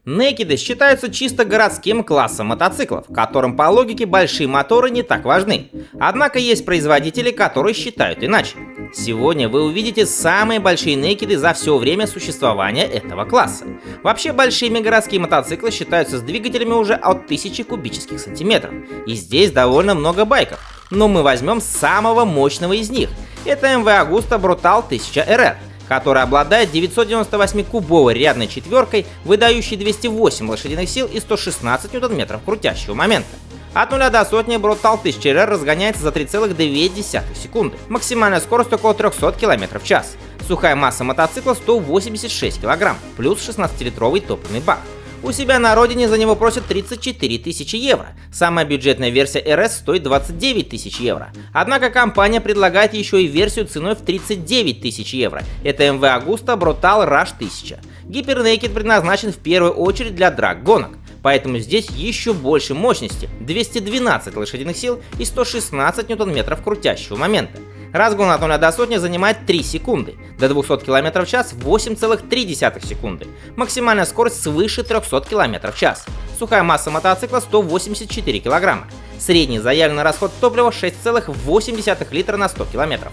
Некеды считаются чисто городским классом мотоциклов, которым по логике большие моторы не так важны. Однако есть производители, которые считают иначе. Сегодня вы увидите самые большие некеды за все время существования этого класса. Вообще большими городские мотоциклы считаются с двигателями уже от 1000 кубических сантиметров. И здесь довольно много байков. Но мы возьмем самого мощного из них. Это MV Agusta Brutal 1000 RR. Который обладает 998-кубовой рядной четверкой, выдающей 208 лошадиных сил и 116 ньютон-метров крутящего момента. От 0 до сотни Brutal 1000 RR разгоняется за 3,2 секунды. Максимальная скорость около 300 км в час. Сухая масса мотоцикла 186 кг, плюс 16-литровый топливный бак. У себя на родине за него просят 34 тысячи евро. Самая бюджетная версия RS стоит 29 тысяч евро. Однако компания предлагает еще и версию ценой в 39 тысяч евро. Это MV Agusta Brutal Rush 1000. Гипернекед предназначен в первую очередь для драг-гонок. Поэтому здесь еще больше мощности, 212 лошадиных сил и 116 ньютон-метров крутящего момента. Разгон от 0 до сотни занимает 3 секунды, до 200 км в час 8,3 секунды. Максимальная скорость свыше 300 км в час. Сухая масса мотоцикла 184 кг. Средний заявленный расход топлива 6,8 литра на 100 км.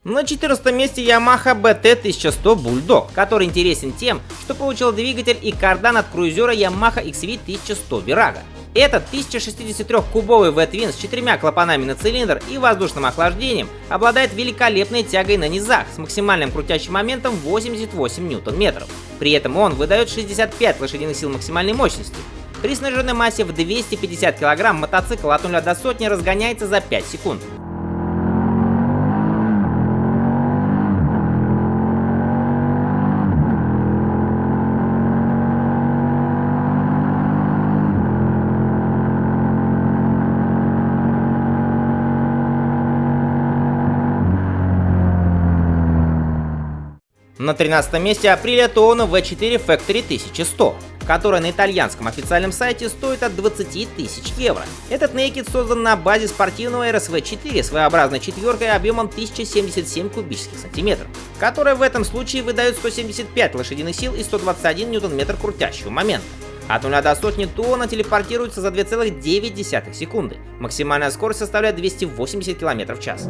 На 14 месте Yamaha BT1100 Bulldog, который интересен тем, что получил двигатель и кардан от круизера Yamaha XV1100 Virago. Этот 1063-кубовый V-Twin с 4 клапанами на цилиндр и воздушным охлаждением обладает великолепной тягой на низах с максимальным крутящим моментом 88 ньютон-метров. При этом он выдает 65 лошадиных сил максимальной мощности. При сниженной массе в 250 кг мотоцикл от 0 до сотни разгоняется за 5 секунд. На 13 месте Aprilia Tuono V4 Factory 1100, которая на итальянском официальном сайте стоит от 20 тысяч евро. Этот некед создан на базе спортивного RSV4 своеобразной четверкой объемом 1077 кубических сантиметров, которая в этом случае выдает 175 лошадиных сил и 121 ньютон-метр крутящего момента. От 0 до сотни Tuono телепортируется за 2,9 секунды. Максимальная скорость составляет 280 км в час.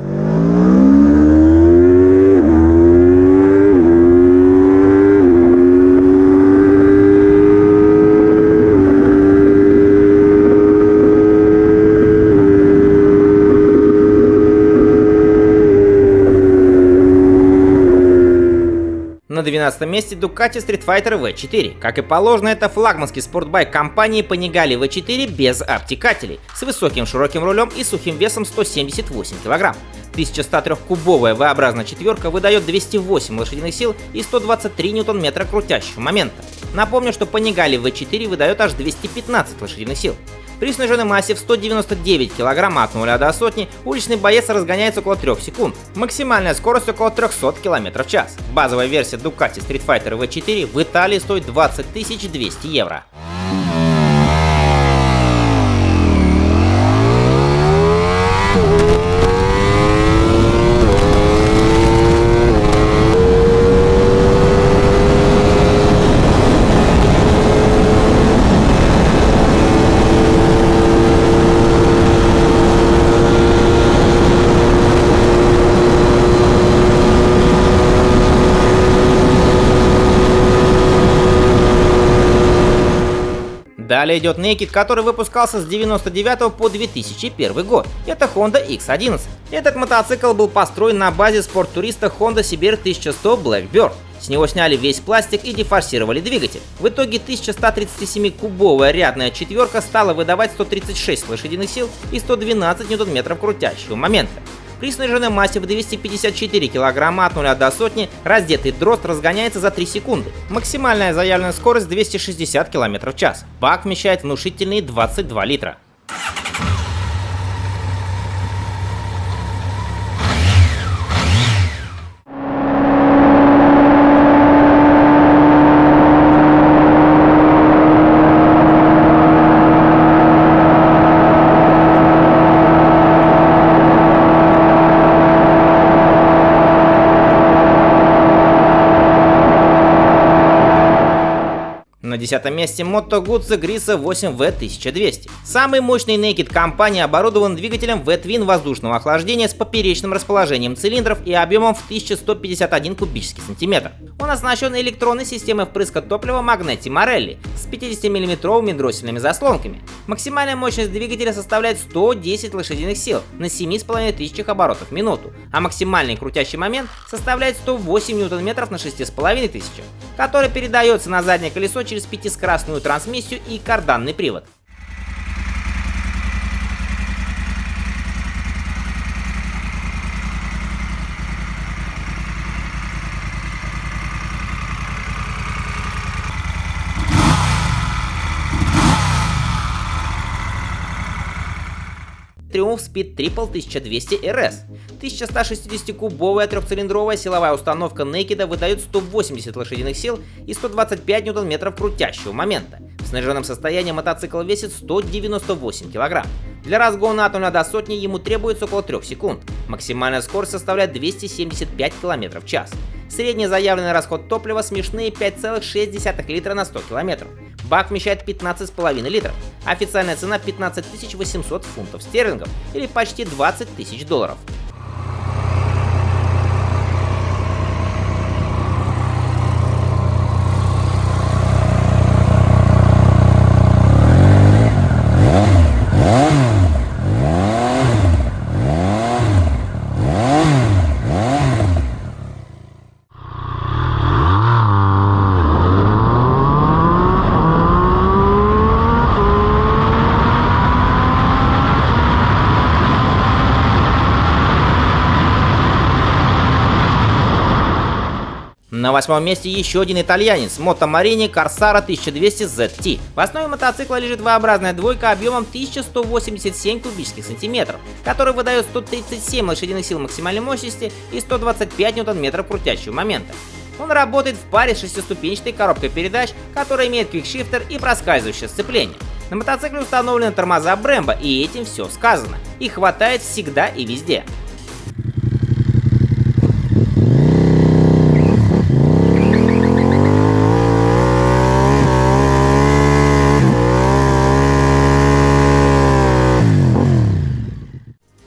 На 12 месте Ducati Street Fighter V4. Как и положено, это флагманский спортбайк компании Panigale V4 без обтекателей, с высоким широким рулем и сухим весом 178 кг. 1103-кубовая V-образная четверка выдает 208 лошадиных сил и 123 ньютон-метра крутящего момента. Напомню, что Panigale V4 выдает аж 215 лошадиных сил. При сниженной массе в 199 кг от 0 до сотни уличный боец разгоняется около 3 секунд. Максимальная скорость около 300 км в час. Базовая версия Ducati Street Fighter V4 в Италии стоит 20 200 евро. Далее идет некед, который выпускался с 1999 по 2001 год. Это Honda X11. Этот мотоцикл был построен на базе спорттуриста Honda CBR 1100 Blackbird. С него сняли весь пластик и дефорсировали двигатель. В итоге 1137-кубовая рядная четверка стала выдавать 136 лошадиных сил и 112 ньютон-метров крутящего момента. При сниженной массе в 254 кг от 0 до сотни раздетый дрозд разгоняется за 3 секунды. Максимальная заявленная скорость 260 км в час. Бак вмещает внушительные 22 литра. 10 месте Moto Guzzi Grissa 8V1200. Самый мощный Naked компании оборудован двигателем V-Twin воздушного охлаждения с поперечным расположением цилиндров и объемом в 1151 кубический сантиметр. Он оснащен электронной системой впрыска топлива Magneti Marelli с 50-мм дроссельными заслонками. Максимальная мощность двигателя составляет 110 лошадиных сил на 7500 оборотов в минуту, а максимальный крутящий момент составляет 108 Нм на 6500, который передается на заднее колесо через пятискоростную трансмиссию и карданный привод. Triumph Speed Triple 1200 RS. 1160-кубовая трехцилиндровая силовая установка Naked выдает 180 лошадиных сил и 125 Нм крутящего момента. В снаряженном состоянии мотоцикл весит 198 кг. Для разгона от 0 до сотни ему требуется около 3 секунд. Максимальная скорость составляет 275 км в час. Средний заявленный расход топлива смешные 5,6 литра на 100 км. Бак вмещает 15,5 литров. Официальная цена 15 800 фунтов стерлингов или почти 20 000 долларов. На 8 месте еще один итальянец Moto Morini Corsaro 1200 ZT. В основе мотоцикла лежит V-образная двойка объемом 1187 кубических сантиметров, который выдает 137 лошадиных сил максимальной мощности и 125 Нм крутящего момента. Он работает в паре с шестиступенчатой коробкой передач, которая имеет квикшифтер и проскальзывающее сцепление. На мотоцикле установлены тормоза Brembo, и этим все сказано. Их хватает всегда и везде.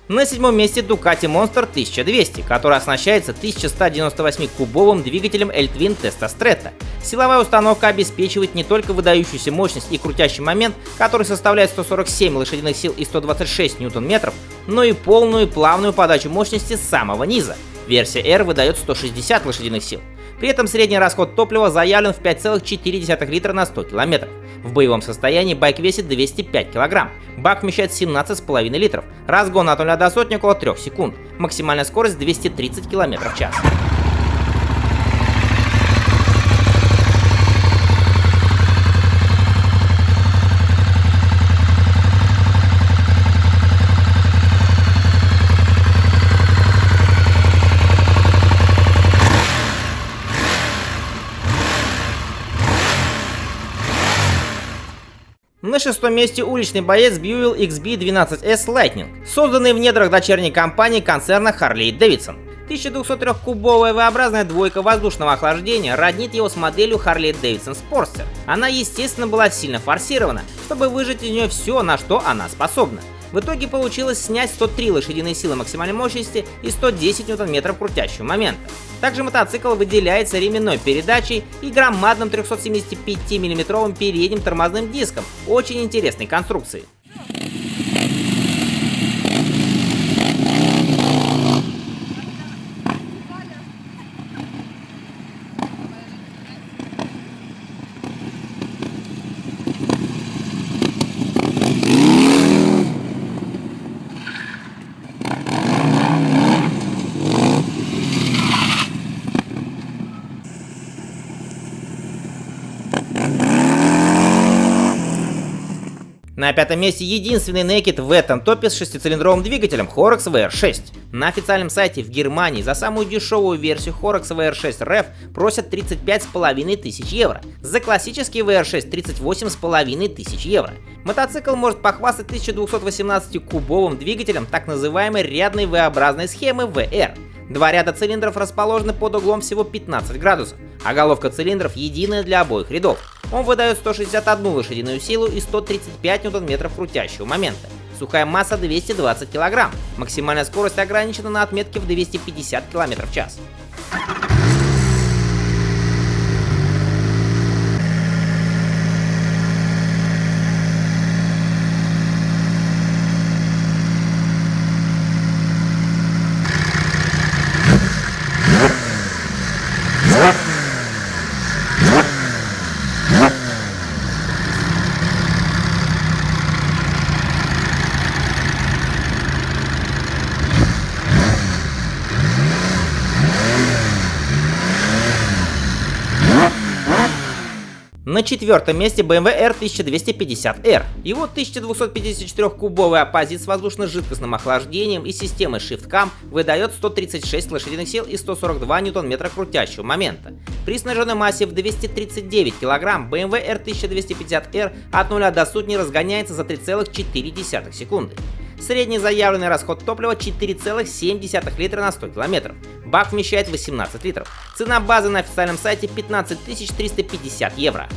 На 7 месте Ducati Monster 1200, который оснащается 1198-кубовым двигателем L-Twin Testa Stretta. Силовая установка обеспечивает не только выдающуюся мощность и крутящий момент, который составляет 147 лошадиных сил и 126 Нм, но и полную плавную подачу мощности с самого низа. Версия R выдает 160 лошадиных сил. При этом средний расход топлива заявлен в 5,4 литра на 100 км. В боевом состоянии байк весит 205 кг. Бак вмещает 17,5 литров. Разгон от 0 до сотни около 3 секунд. Максимальная скорость 230 км в час. На 6 месте уличный боец Buell XB12S Lightning, созданный в недрах дочерней компании концерна Harley-Davidson. 1203-кубовая V-образная двойка воздушного охлаждения роднит его с моделью Harley-Davidson Sportster. Она, естественно, была сильно форсирована, чтобы выжать из нее все, на что она способна. В итоге получилось снять 103 лошадиные силы максимальной мощности и 110 Нм крутящего момента. Также мотоцикл выделяется ременной передачей и громадным 375-мм передним тормозным диском очень интересной конструкции. На 5 месте единственный Naked в этом топе с шестицилиндровым двигателем Horrocks VR6. На официальном сайте в Германии за самую дешевую версию Horrocks VR6 REV просят 35,5 тысяч евро. За классический VR6 38,5 тысяч евро. Мотоцикл может похвастать 1218-кубовым двигателем так называемой рядной V-образной схемы VR. Два ряда цилиндров расположены под углом всего 15 градусов, а головка цилиндров единая для обоих рядов. Он выдает 161 лошадиную силу и 135 ньютон-метров крутящего момента. Сухая масса 220 кг. Максимальная скорость ограничена на отметке в 250 км в час. На четвертом месте BMW R1250R. Его 1254-кубовый оппозит с воздушно-жидкостным охлаждением и системой Shift-Cam выдает 136 лошадиных сил и 142 ньютон-метра крутящего момента. При сниженной массе в 239 кг BMW R1250R от 0 до сотни разгоняется за 3,4 секунды. Средний заявленный расход топлива 4,7 литра на 100 км. Бак вмещает 18 литров. Цена базы на официальном сайте 15 350 евро.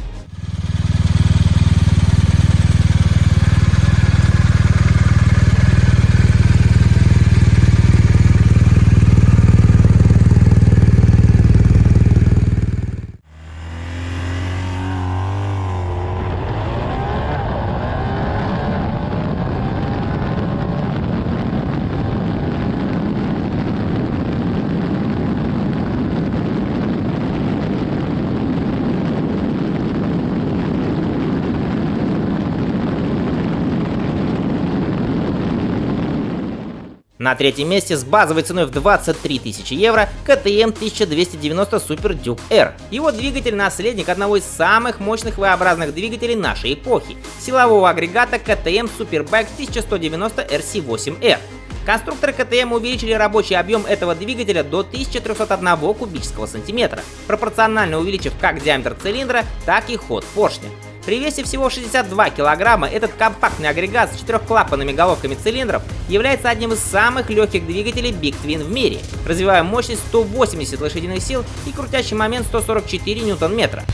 На третьем месте с базовой ценой в 23 тысячи евро KTM 1290 Super Duke R. Его двигатель — наследник одного из самых мощных V-образных двигателей нашей эпохи — силового агрегата KTM Superbike 1190 RC8R. Конструкторы KTM увеличили рабочий объем этого двигателя до 1301 кубического сантиметра, пропорционально увеличив как диаметр цилиндра, так и ход поршня. При весе всего 62 кг этот компактный агрегат с 4-клапанными головками цилиндров является одним из самых легких двигателей Big Twin в мире, развивая мощность 180 лошадиных сил и крутящий момент 144 ньютон-метра.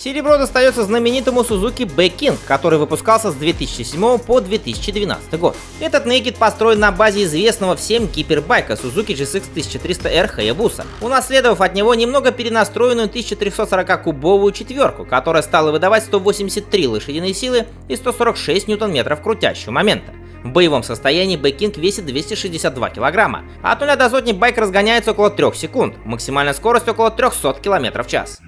Серебро достается знаменитому Suzuki B-King, который выпускался с 2007 по 2012 год. Этот Naked построен на базе известного всем гипербайка Suzuki GSX 1300R Hayabusa, унаследовав от него немного перенастроенную 1340-кубовую четверку, которая стала выдавать 183 лошадиные силы и 146 ньютон-метров крутящего момента. В боевом состоянии B-King весит 262 кг, а от 0 до сотни байк разгоняется около 3 секунд, максимальная скорость около 300 км в час.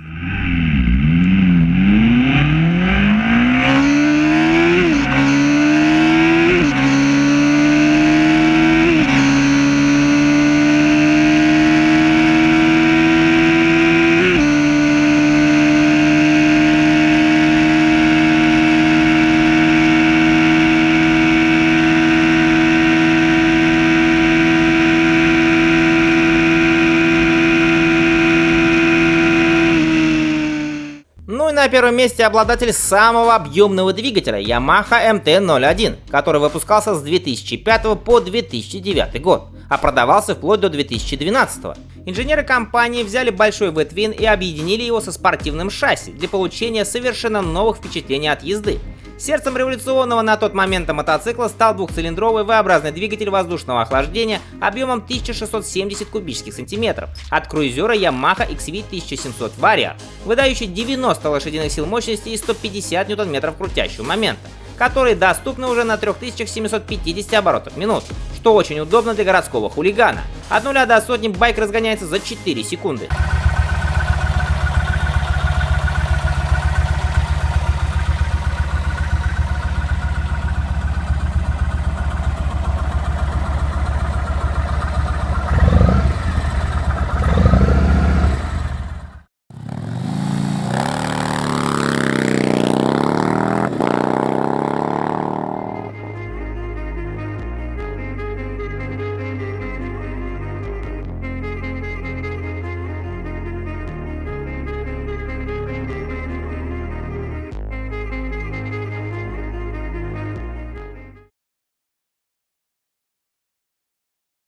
На первом месте обладатель самого объемного двигателя Yamaha MT-01, который выпускался с 2005 по 2009 год, а продавался вплоть до 2012. Инженеры компании взяли большой V-Twin и объединили его со спортивным шасси для получения совершенно новых впечатлений от езды. Сердцем революционного на тот момент мотоцикла стал двухцилиндровый V-образный двигатель воздушного охлаждения объемом 1670 кубических сантиметров от круизера Yamaha XV 1700 Warrior, выдающий 90 лошадиных сил мощности и 150 ньютон-метров крутящего момента, которые доступны уже на 3750 оборотов в минуту, что очень удобно для городского хулигана. От 0 до сотни байк разгоняется за 4 секунды.